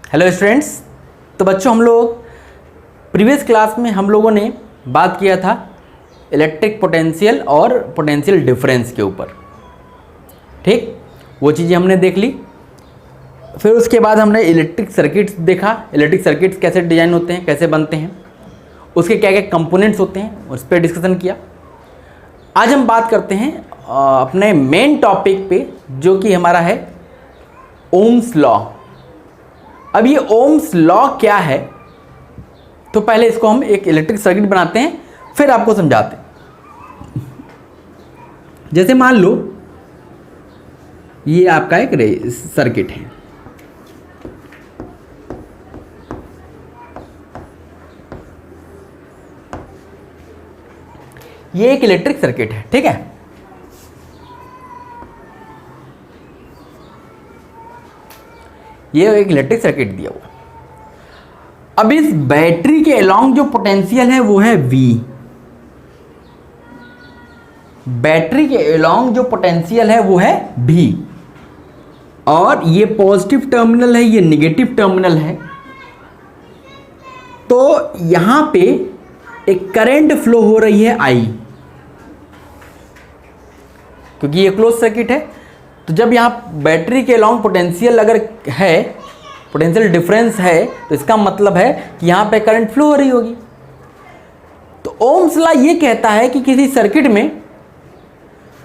Hello students. तो बच्चों, हम लोग प्रीवियस क्लास में हम लोगों ने बात किया था इलेक्ट्रिक पोटेंशियल और पोटेंशियल डिफरेंस के ऊपर। ठीक, वो चीज़ें हमने देख ली। फिर उसके बाद हमने इलेक्ट्रिक सर्किट्स देखा, इलेक्ट्रिक सर्किट्स कैसे डिज़ाइन होते हैं, कैसे बनते हैं, उसके क्या क्या कंपोनेंट्स होते हैं, उस पर डिस्कशन किया। आज हम बात करते हैं अपने मेन टॉपिक पे, जो कि हमारा है ओम्स लॉ। अब ये ओम्स लॉ क्या है, तो पहले इसको हम एक इलेक्ट्रिक सर्किट बनाते हैं, फिर आपको समझाते हैं। जैसे मान लो ये आपका एक सर्किट है, ये एक इलेक्ट्रिक सर्किट है। ठीक है, ये एक इलेक्ट्रिक सर्किट दिया हुआ। अब इस बैटरी के अलोंग जो पोटेंशियल है वो है V। बैटरी के अलोंग जो पोटेंशियल है वो है V, और ये पॉजिटिव टर्मिनल है, ये नेगेटिव टर्मिनल है। तो यहां पे एक करंट फ्लो हो रही है I, क्योंकि ये क्लोज सर्किट है। तो जब यहाँ बैटरी के अलोंग पोटेंशियल अगर है, पोटेंशियल डिफरेंस है, तो इसका मतलब है कि यहाँ पे करंट फ्लो हो रही होगी। तो ओम्स लॉ ये कहता है कि किसी सर्किट में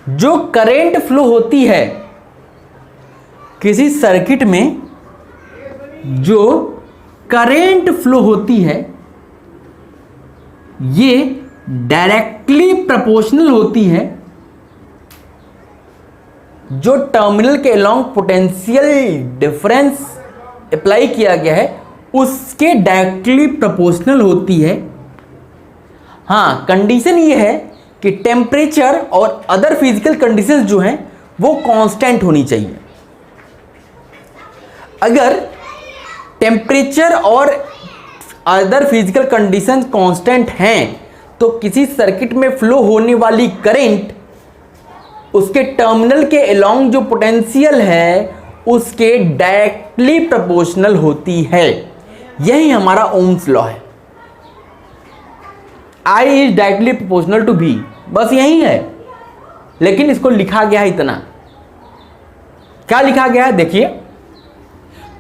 जो करंट फ्लो होती है, किसी सर्किट में जो करंट फ्लो होती है, ये डायरेक्टली प्रोपोर्शनल होती है जो टर्मिनल के अलोंग पोटेंशियल डिफरेंस अप्लाई किया गया है उसके डायरेक्टली प्रोपोर्शनल होती है। हाँ, कंडीशन ये है कि टेम्परेचर और अदर फिजिकल कंडीशंस जो हैं वो कांस्टेंट होनी चाहिए। अगर टेम्परेचर और अदर फिजिकल कंडीशंस कांस्टेंट हैं तो किसी सर्किट में फ्लो होने वाली करंट उसके टर्मिनल के अलोंग जो पोटेंशियल है उसके डायरेक्टली प्रोपोर्शनल होती है। यही हमारा ओम्स लॉ है। I is directly proportional to V, बस यही है। लेकिन इसको लिखा गया है इतना। क्या लिखा गया है देखिए,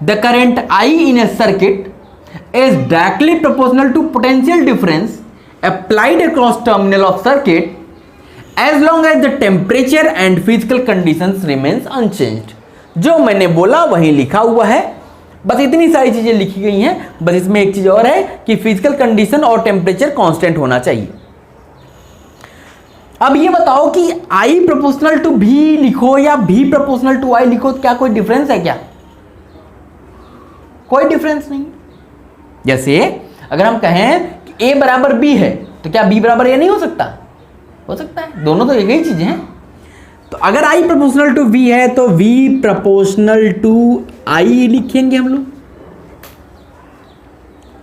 the current I in a circuit is directly proportional to potential difference applied across terminal of circuit as long as the temperature and physical conditions remains unchanged। जो मैंने बोला वही लिखा हुआ है, बस इतनी सारी चीजें लिखी गई हैं। बस इसमें एक चीज और है कि फिजिकल कंडीशन और टेम्परेचर कांस्टेंट होना चाहिए। अब ये बताओ कि I प्रोपोर्शनल टू V लिखो या V प्रोपोर्शनल टू I लिखो, तो क्या कोई डिफरेंस है क्या? कोई डिफरेंस नहीं। जैसे अगर हम कहें कि A बराबर B है, तो क्या B बराबर A नहीं हो सकता? हो सकता है, दोनों तो एक ही चीजें हैं। तो अगर I प्रोपोर्शनल टू V है तो V प्रोपोर्शनल टू I लिखेंगे हम लोग।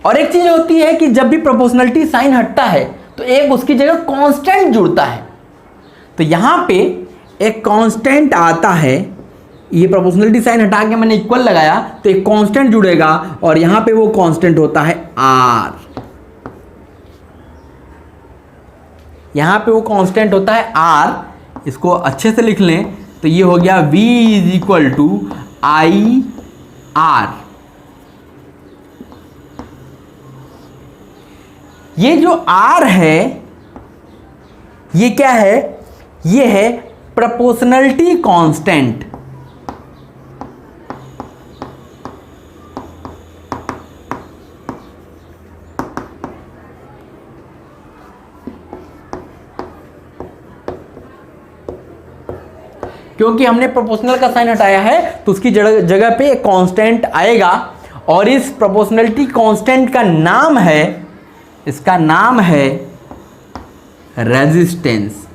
और एक चीज होती है कि जब भी प्रोपोर्शनलिटी साइन हटता है तो एक उसकी जगह कांस्टेंट जुड़ता है। तो यहां पे एक कांस्टेंट आता है, ये प्रोपोर्शनलिटी साइन हटा के मैंने इक्वल लगाया तो एक कांस्टेंट जुड़ेगा, और यहां पे वो कांस्टेंट होता है R। यहां पे वो कांस्टेंट होता है R। इसको अच्छे से लिख लें तो ये हो गया V is equal to I R। ये जो R है ये क्या है? ये है प्रोपोर्शनलिटी कांस्टेंट। क्योंकि हमने प्रोपोर्शनल का साइन हटाया है तो उसकी जगह पे एक कांस्टेंट आएगा, और इस प्रोपोर्शनलिटी कांस्टेंट का नाम है, इसका नाम है रेजिस्टेंस।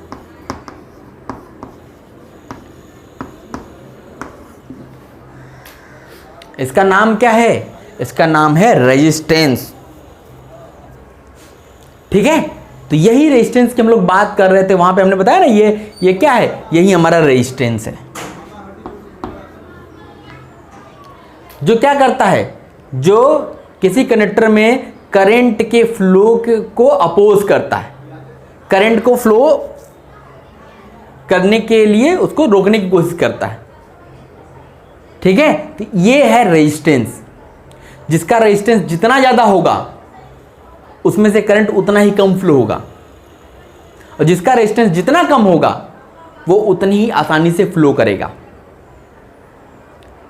इसका नाम क्या है? इसका नाम है रेजिस्टेंस। ठीक है, तो यही रेजिस्टेंस की हम लोग बात कर रहे थे। वहां पे हमने बताया ना, ये क्या है? यही हमारा रेजिस्टेंस है। जो क्या करता है, जो किसी कंडक्टर में करंट के फ्लो को अपोज करता है, करंट को फ्लो करने के लिए उसको रोकने की कोशिश करता है। ठीक है, तो ये है रेजिस्टेंस, जिसका रेजिस्टेंस जितना ज़्यादा होगा उसमें से करंट उतना ही कम फ्लो होगा, और जिसका रेजिस्टेंस जितना कम होगा वो उतनी ही आसानी से फ्लो करेगा।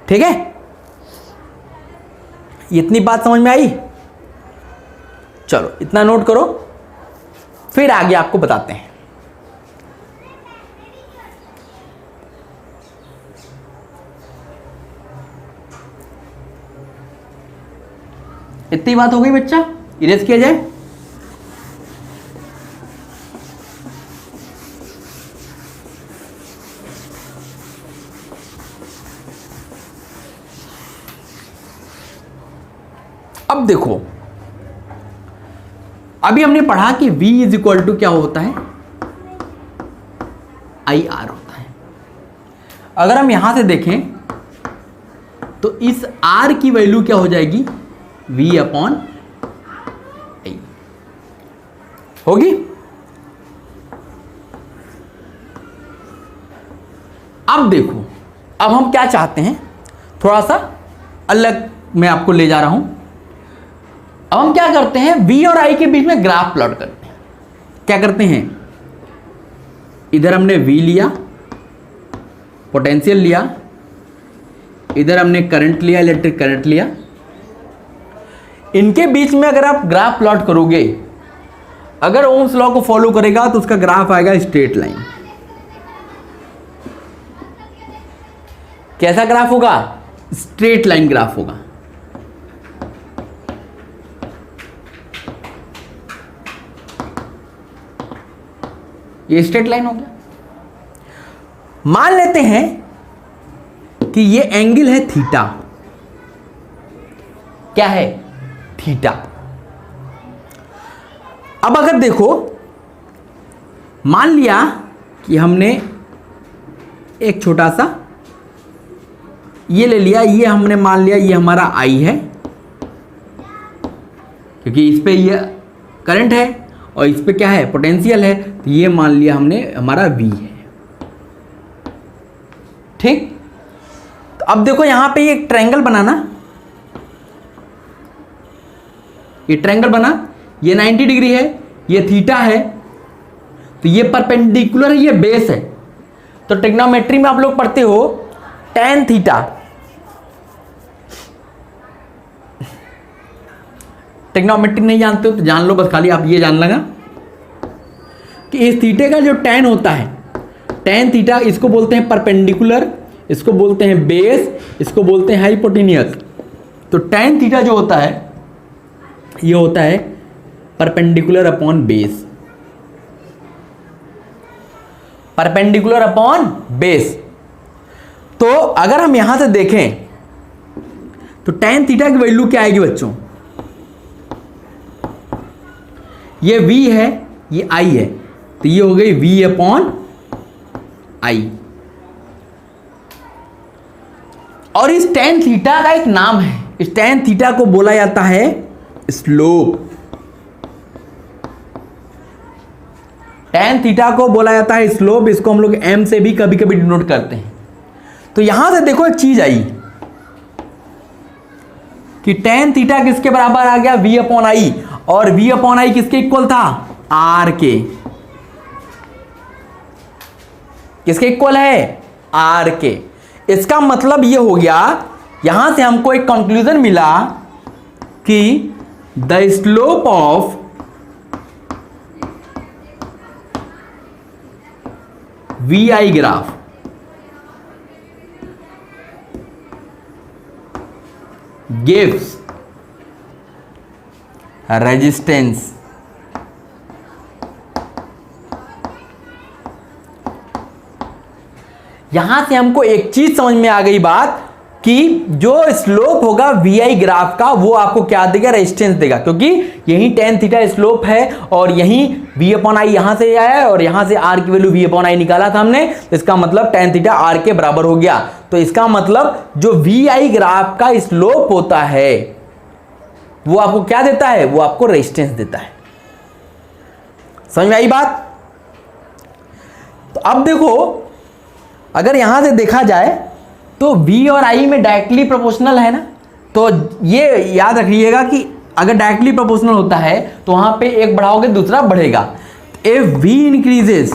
ठीक है, इतनी बात समझ में आई? चलो इतना नोट करो, फिर आगे आपको बताते हैं। इतनी बात हो गई बच्चा, इरेज किया जाए। अब देखो, अभी हमने पढ़ा कि V इज इक्वल टू क्या होता है, IR होता है। अगर हम यहां से देखें तो इस R की वैल्यू क्या हो जाएगी, V अपॉन I होगी। अब देखो, अब हम क्या चाहते हैं, थोड़ा सा अलग मैं आपको ले जा रहा हूं। अब हम क्या करते हैं, V और I के बीच में ग्राफ प्लॉट करते हैं। क्या करते हैं, इधर हमने V लिया, पोटेंशियल लिया, इधर हमने करंट लिया, इलेक्ट्रिक करंट लिया। इनके बीच में अगर आप ग्राफ प्लॉट करोगे, अगर ओम्स लॉ को फॉलो करेगा तो उसका ग्राफ आएगा स्ट्रेट लाइन। कैसा ग्राफ होगा, स्ट्रेट लाइन ग्राफ होगा। ये स्ट्रेट लाइन हो गया। मान लेते हैं कि ये एंगल है थीटा। क्या है, थीटा। अब अगर देखो, मान लिया कि हमने एक छोटा सा ये ले लिया, ये हमने मान लिया ये हमारा I है, क्योंकि इस पे ये करंट है और इस पे क्या है, पोटेंशियल है, तो ये मान लिया हमने हमारा V है। ठीक, तो अब देखो यहां पे एक ट्रायंगल बनाना, ये ट्रायंगल बना, ये 90 डिग्री है, ये थीटा है, तो ये परपेंडिकुलर है, ये बेस है। तो ट्रिग्नोमेट्री में आप लोग पढ़ते हो tan थीटा, ट्रिग्नोमेट्री नहीं जानते हो तो जान लो, बस खाली आप ये जान लेना कि इस थीटे का जो tan होता है, tan थीटा, इसको बोलते हैं परपेंडिकुलर, इसको बोलते हैं बेस, इसको बोलते हैं हाइपोटेन्यूस। तो tan थीटा जो होता है ये होता है perpendicular upon base, perpendicular upon base. तो अगर हम यहां से देखें तो tan थीटा की वैल्यू क्या आएगी बच्चों, ये V है, ये I है, तो ये हो गई V अपॉन I। और इस tan थीटा का एक नाम है, इस tan थीटा को बोला जाता है स्लोप। tan थीटा को बोला जाता है स्लोप, इसको हम लोग m से भी कभी कभी डिनोट करते हैं। तो यहां से देखो एक चीज आई कि tan थीटा किसके बराबर आ गया, V अपॉन I, और V अपॉन I किसके इक्वल था, R के। किसके इक्वल है, R के। इसका मतलब ये हो गया, यहां से हमको एक कंक्लूजन मिला कि the slope of VI graph gives resistance यहां से हमको एक चीज समझ में आ गई बात कि जो स्लोप होगा VI ग्राफ का वो आपको क्या देगा, रेजिस्टेंस देगा, क्योंकि यही tan थीटा स्लोप है और यही V अपॉन I यहां से आया है और यहां से R की वैल्यू V अपॉन I निकाला था हमने, तो इसका मतलब tan थीटा R के बराबर हो गया। तो इसका मतलब जो VI ग्राफ का स्लोप होता है वो आपको क्या देता है, वो आपको रेजिस्टेंस देता है। समझ में आई बात? तो अब देखो, अगर यहां से देखा जाए तो V और I में डायरेक्टली प्रोपोर्शनल है ना, तो ये याद रखिएगा कि अगर डायरेक्टली प्रोपोर्शनल होता है तो वहां पे एक बढ़ाओगे दूसरा बढ़ेगा। इफ V इंक्रीजेस,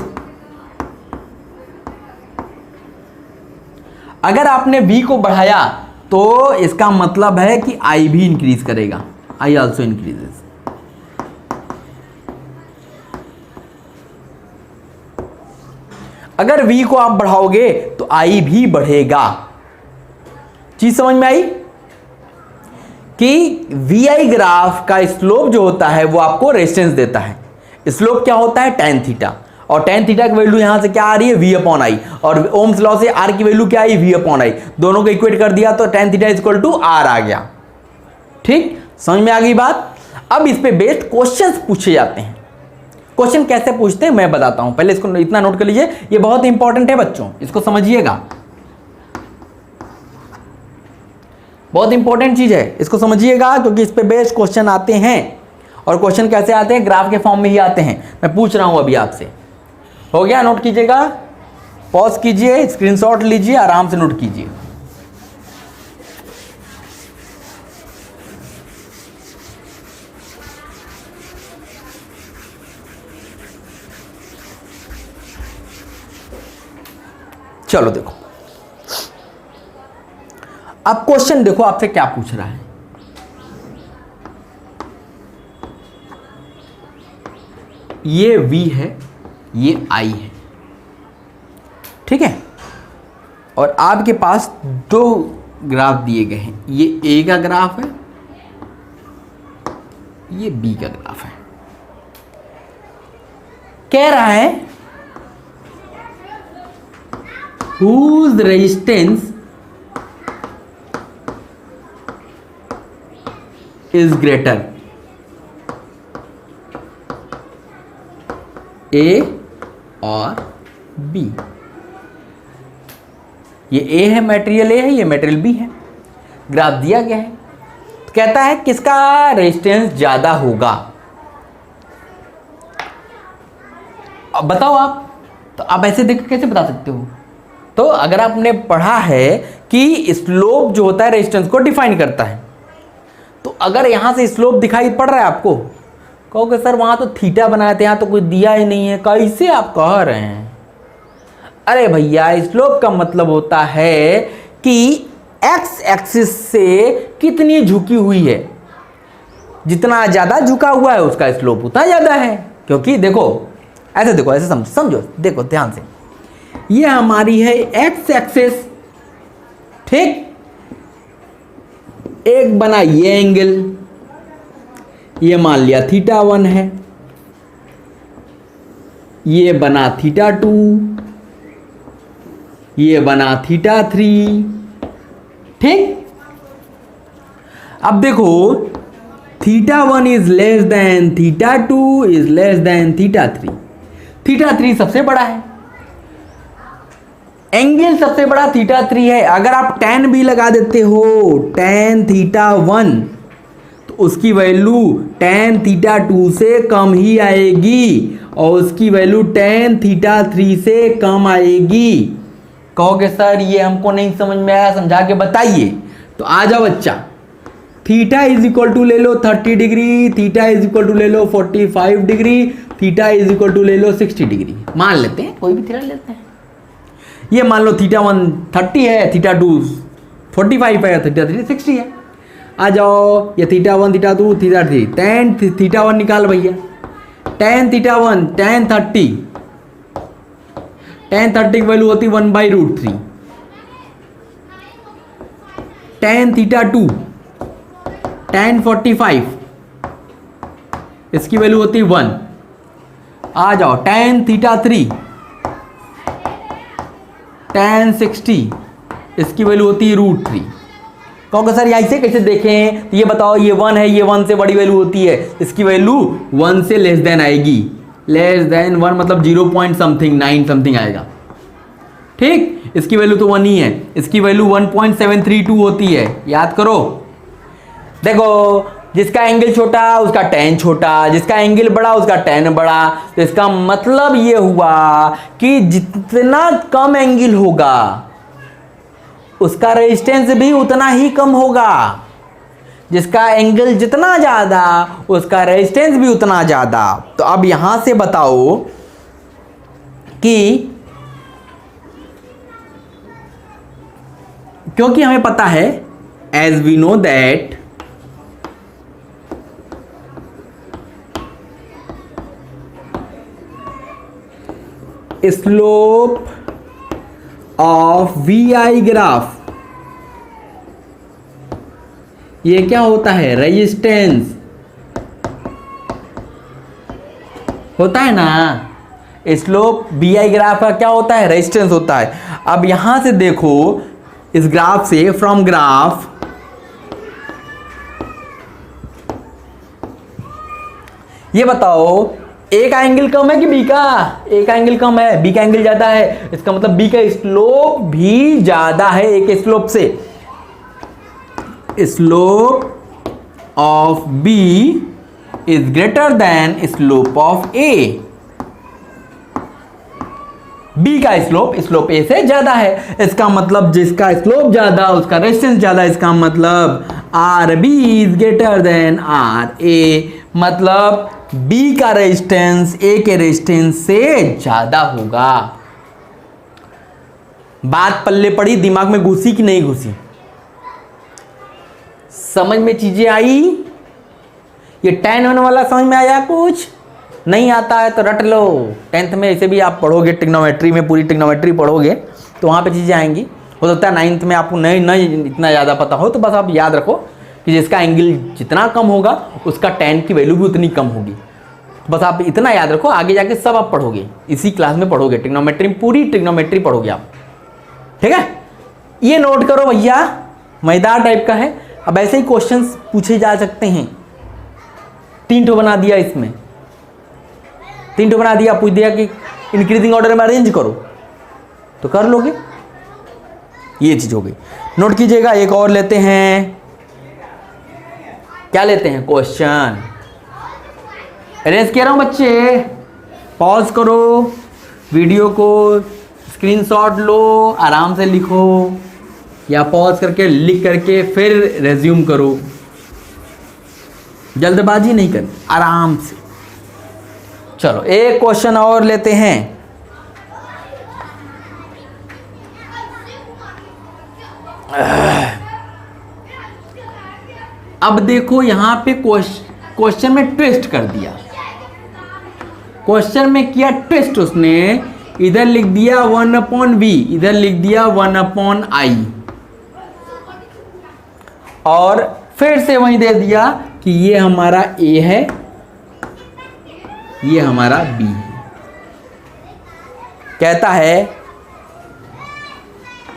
अगर आपने V को बढ़ाया तो इसका मतलब है कि I भी इंक्रीज करेगा, I ऑल्सो इंक्रीजेस। अगर V को आप बढ़ाओगे तो I भी बढ़ेगा। चीज समझ में आई कि VI ग्राफ का स्लोप जो होता है वो आपको रेजिस्टेंस देता है। स्लोप क्या होता है, tan थीटा, और tan थीटा की वैल्यू यहां से क्या आ रही है, V अपॉन I, और ओम्स लॉ से R की वैल्यू क्या आई, V अपॉन I, दोनों को इक्वेट कर दिया तो tan theta equal to R आ गया। ठीक, समझ में आ गई बात? अब इस पे बेस्ड क्वेश्चंस पूछे जाते हैं। क्वेश्चन कैसे पूछते हैं मैं बताता हूं, पहले इसको इतना नोट कर लीजिए, ये बहुत इंपॉर्टेंट है बच्चों, इसको समझिएगा, बहुत इंपॉर्टेंट चीज है, इसको समझिएगा, क्योंकि इस पे बेस्ड क्वेश्चन आते हैं। और क्वेश्चन कैसे आते हैं, ग्राफ के फॉर्म में ही आते हैं। मैं पूछ रहा हूं अभी आपसे, हो गया? नोट कीजिएगा, पॉज कीजिए, स्क्रीनशॉट लीजिए, आराम से नोट कीजिए। चलो देखो, अब क्वेश्चन देखो आपसे क्या पूछ रहा है। ये V है, ये I है, ठीक है, और आपके पास दो ग्राफ दिए गए हैं, ये A का ग्राफ है, ये B का ग्राफ है। कह रहा है whose resistance is greater, A और B। ये A है, मटेरियल A है, ये मटेरियल B है, ग्राफ दिया गया है। तो कहता है किसका रेजिस्टेंस ज्यादा होगा। अब बताओ आप, तो आप ऐसे देख कैसे बता सकते हो? तो अगर आपने पढ़ा है कि स्लोप जो होता है रेजिस्टेंस को डिफाइन करता है, तो अगर यहां से स्लोप दिखाई पड़ रहा है आपको, कहोगे सर वहां तो थीटा बनाए थे, यहां तो कोई दिया ही नहीं है, कैसे आप कह रहे हैं? अरे भैया, स्लोप का मतलब होता है कि एक्स एक्सिस से कितनी झुकी हुई है, जितना ज्यादा झुका हुआ है उसका स्लोप उतना ज्यादा है। क्योंकि देखो, ऐसे देखो, ऐसे समझो, देखो ध्यान से, ये हमारी है एक्स एक्सिस, ठीक, एक बना ये एंगल, ये मान लिया θ1 है, ये बना θ2, ये बना θ3, ठीक। अब देखो, θ1 is less than θ2 is less than θ3, θ3 सबसे बड़ा है, एंगल सबसे बड़ा θ3 है। अगर आप tan भी लगा देते हो, tan θ1, तो उसकी वैल्यू tan θ2 से कम ही आएगी, और उसकी वैल्यू tan θ3 से कम आएगी। कहोगे सर ये हमको नहीं समझ में आया, समझा के बताइए। तो आ जाओ बच्चा, थीटा इज इक्वल टू ले लो 30 degree, theta is equal to ले लो 45 degree, theta is equal to ले लो 60 डिग्री, मान लेते हैं, कोई भी थीटा लेते हैं। ये मान लो θ1 30 है, θ2 45 है, θ3 60 है। आ जाओ, ये θ1 θ2 θ3, tan θ1 निकाल भैया, tan θ1 tan 30, tan 30 की वैल्यू होती 1/√3, tan θ2 tan 45, इसकी वैल्यू होती 1। आ जाओ, tan θ3 tan 60, इसकी वैल्यू होती है √3। कहोगे सर ऐसे कैसे देखें, तो ये बताओ, ये 1 है, ये 1 से बड़ी वैल्यू होती है, इसकी वैल्यू 1 से लेस देन आएगी, लेस देन 1 मतलब 0.9 समथिंग आएगा, ठीक। इसकी वैल्यू तो 1 ही है, इसकी वैल्यू 1.732 होती है, याद करो। देखो जिसका एंगल छोटा उसका tan छोटा, जिसका एंगल बड़ा उसका tan बड़ा। तो इसका मतलब ये हुआ कि जितना कम एंगल होगा उसका रेजिस्टेंस भी उतना ही कम होगा, जिसका एंगल जितना ज़्यादा उसका रेजिस्टेंस भी उतना ज़्यादा। तो अब यहां से बताओ कि क्योंकि हमें पता है as we know that slope of V I graph, ये क्या होता है, रेजिस्टेंस होता है ना। स्लोप वी आई ग्राफ का क्या होता है, रेजिस्टेंस होता है। अब यहां से देखो इस ग्राफ से, फ्रॉम ग्राफ ये बताओ ए का एंगल कम है कि बी का, ए का एंगल कम है, बी का एंगल ज्यादा है, इसका मतलब बी का स्लोप भी ज्यादा है ए के स्लोप से। Slope of B is greater than slope of A, B का स्लोप ए से ज्यादा है। इसका मतलब जिसका स्लोप ज्यादा उसका रेजिस्टेंस ज्यादा, इसका मतलब R B is greater than R A, मतलब बी का रेजिस्टेंस ए के रेजिस्टेंस से ज्यादा होगा। बात पल्ले पड़ी, दिमाग में घुसी कि नहीं घुसी, समझ में चीजें आई। ये tan होने वाला समझ में आया, कुछ नहीं आता है तो रट लो। 10th में ऐसे भी आप पढ़ोगे ट्रिग्नोमेट्री में, पूरी ट्रिग्नोमेट्री पढ़ोगे तो वहाँ पे चीज़ें आएंगी। हो सकता है 9th में आपको नहीं इतना ज़्यादा पता हो, तो बस आप याद रखो कि जिसका एंगल जितना कम होगा उसका tan की वैल्यू भी उतनी कम होगी। बस आप इतना याद रखो, आगे जाके सब आप पढ़ोगे, इसी क्लास में पढ़ोगे ट्रिग्नोमेट्री, पूरी ट्रिग्नोमेट्री पढ़ोगे आप, ठीक है। ये नोट करो भैया, मजेदार टाइप का है। अब ऐसे ही क्वेश्चंस पूछे जा सकते हैं। 3 ठो बना दिया, इसमें 3 ठो बना दिया, पूछ दिया कि इंक्रीजिंग ऑर्डर में अरेंज करो, तो कर लोगे। ये चीज हो गई, नोट कीजिएगा। एक और लेते हैं, क्या लेते हैं, क्वेश्चन। अरेंज कह रहा हूं बच्चे, पॉज करो वीडियो को, स्क्रीनशॉट लो, आराम से लिखो, या पॉज करके लिख करके फिर रेज्यूम करो। जल्दबाजी नहीं करनी, आराम से। चलो एक क्वेश्चन और लेते हैं। अब देखो यहां पे क्वेश्चन में ट्विस्ट कर दिया, क्वेश्चन में किया ट्विस्ट उसने, इधर लिख दिया 1/v, इधर लिख दिया 1/i, और फिर से वहीं दे दिया कि ये हमारा a है, ये हमारा b है। कहता है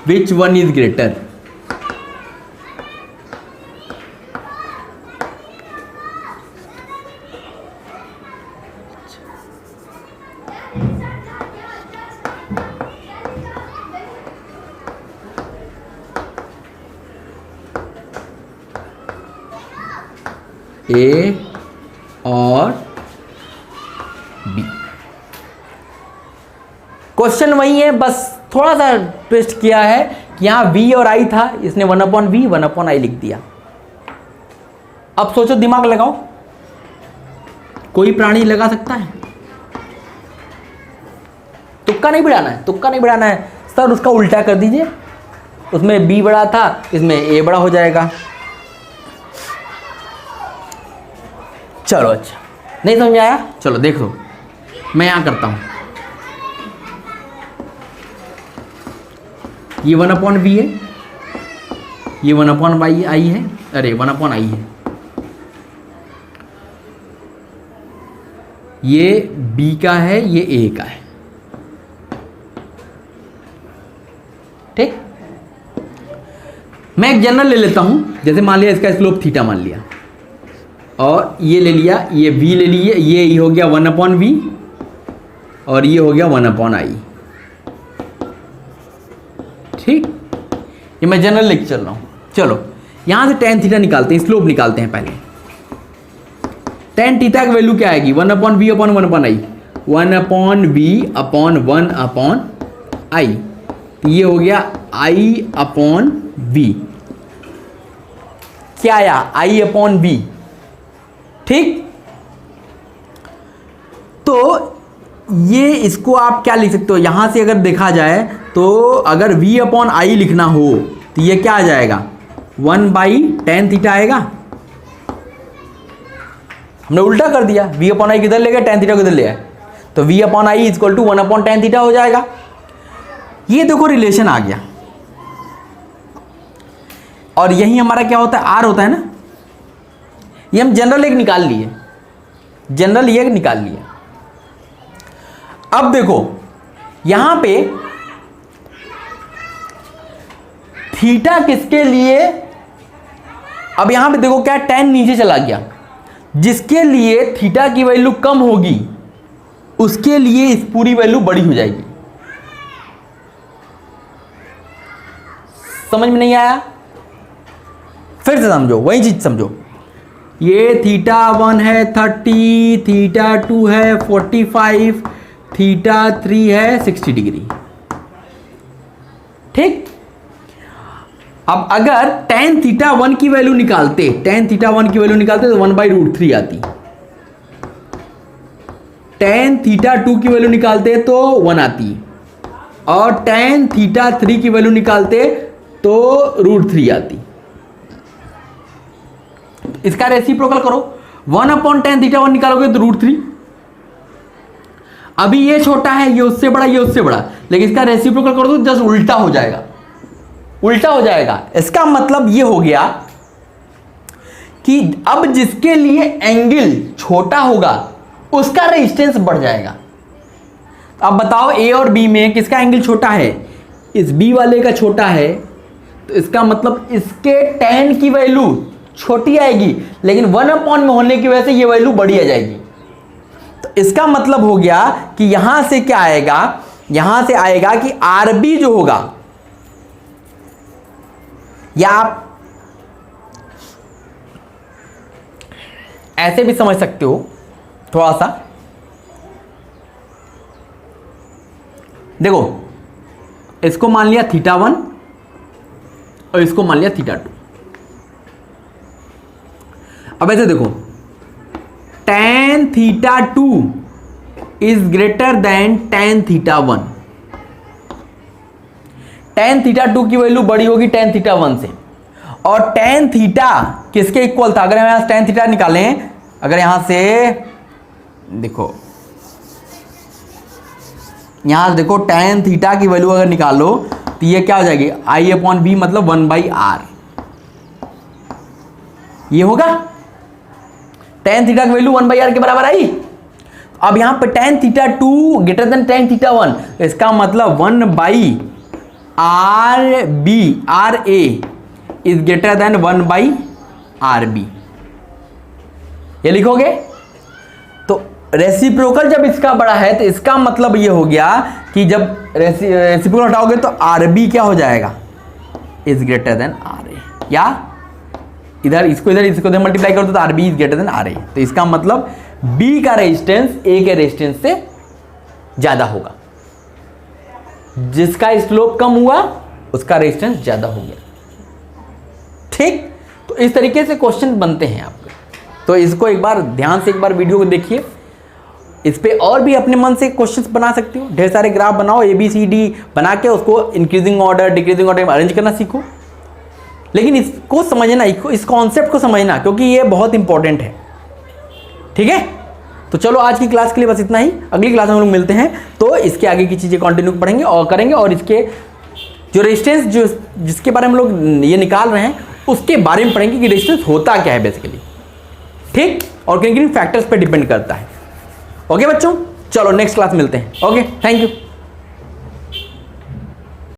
विच वन इज ग्रेटर। ए और बी, क्वेश्चन वही है, बस थोड़ा सा ट्विस्ट किया है कि यहां v और i था, इसने 1/v 1/i लिख दिया। अब सोचो, दिमाग लगाओ, कोई प्राणी लगा सकता है? तुक्का नहीं बिड़ाना है, तुक्का नहीं बिड़ाना है सर, उसका उल्टा कर दीजिए, उसमें b बड़ा था, इसमें a बड़ा हो जाएगा। चलो अच्छा, नहीं समझ में आया, चलो देख लो, मैं यहां करता हूं। ये 1/v है, ये 1/i है, अरे 1/i है, ये b का है, ये a का है, ठीक। मैं एक जनरल ले लेता हूं, जैसे मान लिया इसका स्लोप थीटा मान लिया, और ये ले लिया, ये v ले लिए, ये हो गया 1/v और ये हो गया 1/i, ठीक। ये मैं जनरल लेके चल रहा हूँ। चलो यहाँ से tan थीटा निकालते हैं, स्लोप निकालते हैं पहले। टेन थीटा की वैल्यू क्या आएगी, 1/v अपॉन 1/i, 1/v/1/i, ये हो गया i/v, क्या आया i/v। ठीक, तो ये इसको आप क्या लिख सकते हो, यहां से अगर देखा जाए तो अगर v/i लिखना हो तो ये क्या आ जाएगा, 1/tan थीटा आएगा। हमने उल्टा कर दिया, v/i किधर ले गए, tan थीटा किधर ले आए, तो v/i equal to 1/tan theta हो जाएगा। ये देखो रिलेशन आ गया, और यही हमारा क्या होता है, r होता है ना, ये हम जनरल एक निकाल लिए, जनरल ये निकाल लिए। अब देखो यहां पे थीटा किसके लिए, अब यहां पे देखो क्या tan नीचे चला गया, जिसके लिए थीटा की वैल्यू कम होगी उसके लिए इस पूरी वैल्यू बड़ी हो जाएगी। समझ में नहीं आया, फिर से समझो, वही चीज समझो। ये थीटा 1 है 30, थीटा 2 है 45, थीटा 3 है 60 डिग्री। ठीक, अब अगर tan थीटा 1 की वैल्यू निकालते, tan थीटा 1 की वैल्यू निकालते तो 1/√3 आती, tan थीटा 2 की वैल्यू निकालते तो 1 आती, और tan थीटा 3 की वैल्यू निकालते तो √3 आती। इसका रेसिप्रोकल करो, 1/tan थीटा 1 निकालोगे तो √3। अभी ये छोटा है, ये उससे बड़ा, ये उससे बड़ा, लेकिन इसका रेसिप्रोकल करो तो जस्ट उल्टा हो जाएगा, उल्टा हो जाएगा। इसका मतलब ये हो गया कि अब जिसके लिए एंगल छोटा होगा उसका रेजिस्टेंस बढ़ जाएगा। अब बताओ ए और बी में किसका एंगल छोटा है, इस बी वाले का छोटा है, तो इसका मतलब इसके tan की वैल्यू छोटी आएगी, लेकिन 1/में होने की वजह से ये वैल्यू बड़ी आ जाएगी। तो इसका मतलब हो गया कि यहां से क्या आएगा, यहां से आएगा कि RB जो होगा, या आप ऐसे भी समझ सकते हो थोड़ा सा, देखो इसको मान लिया थीटा 1 और इसको मान लिया थीटा 2। अब ऐसे देखो, tan theta 2 is greater then tan theta 1। tan theta 2 की वैल्यू बड़ी होगी tan थीटा 1 से, और tan थीटा किसके इक्वल था, अगर हम यहां tan थीटा निकालें, अगर यहां से देखो, यहां से देखो tan थीटा की वैल्यू अगर निकालो तो ये क्या हो जाएगी, i/v मतलब 1/r, ये होगा। tan थीटा की वैल्यू 1/r के बराबर आई। अब यहां पे tan theta 2 greater than tan theta 1, इसका मतलब 1/RB, RA is greater then 1/RB, ये लिखोगे। तो रेसिप्रोकल जब इसका बड़ा है तो इसका मतलब ये हो गया कि जब रेसिप्रोकल हटाओगे तो RB क्या हो जाएगा, इज ग्रेटर देन RA, या इधर इसको इधर मल्टीप्लाई कर दो तो RB is greater then RA। तो इसका मतलब B का रेजिस्टेंस A के रेजिस्टेंस से ज्यादा होगा, जिसका स्लोप कम हुआ उसका रेजिस्टेंस ज्यादा हो गया। ठीक, तो इस तरीके से क्वेश्चन बनते हैं आपके। तो इसको एक बार ध्यान से एक बार वीडियो को देखिए, इस पे और भी अपने मन से क्वेश्चंस बना सकते हो, ढेर सारे ग्राफ बनाओ, ABCD बना के उसको इंक्रीजिंग ऑर्डर डिक्रीजिंग ऑर्डर में अरेंज करना सीखो। लेकिन इसको समझना, इस कॉन्सेप्ट को समझना, क्योंकि ये बहुत इंपॉर्टेंट है। ठीक है, तो चलो आज की क्लास के लिए बस इतना ही। अगली क्लास में हम लोग मिलते हैं, तो इसके आगे की चीज़ें कंटिन्यू पढ़ेंगे और करेंगे, और इसके जो रेजिस्टेंस जिसके बारे में हम लोग ये निकाल रहे हैं उसके बारे में पढ़ेंगे कि रेजिस्टेंस होता क्या है बेसिकली। ठीक, और किन किन फैक्टर्स पे डिपेंड करता है। ओके बच्चों, चलो नेक्स्ट क्लास मिलते हैं। Okay, thank you.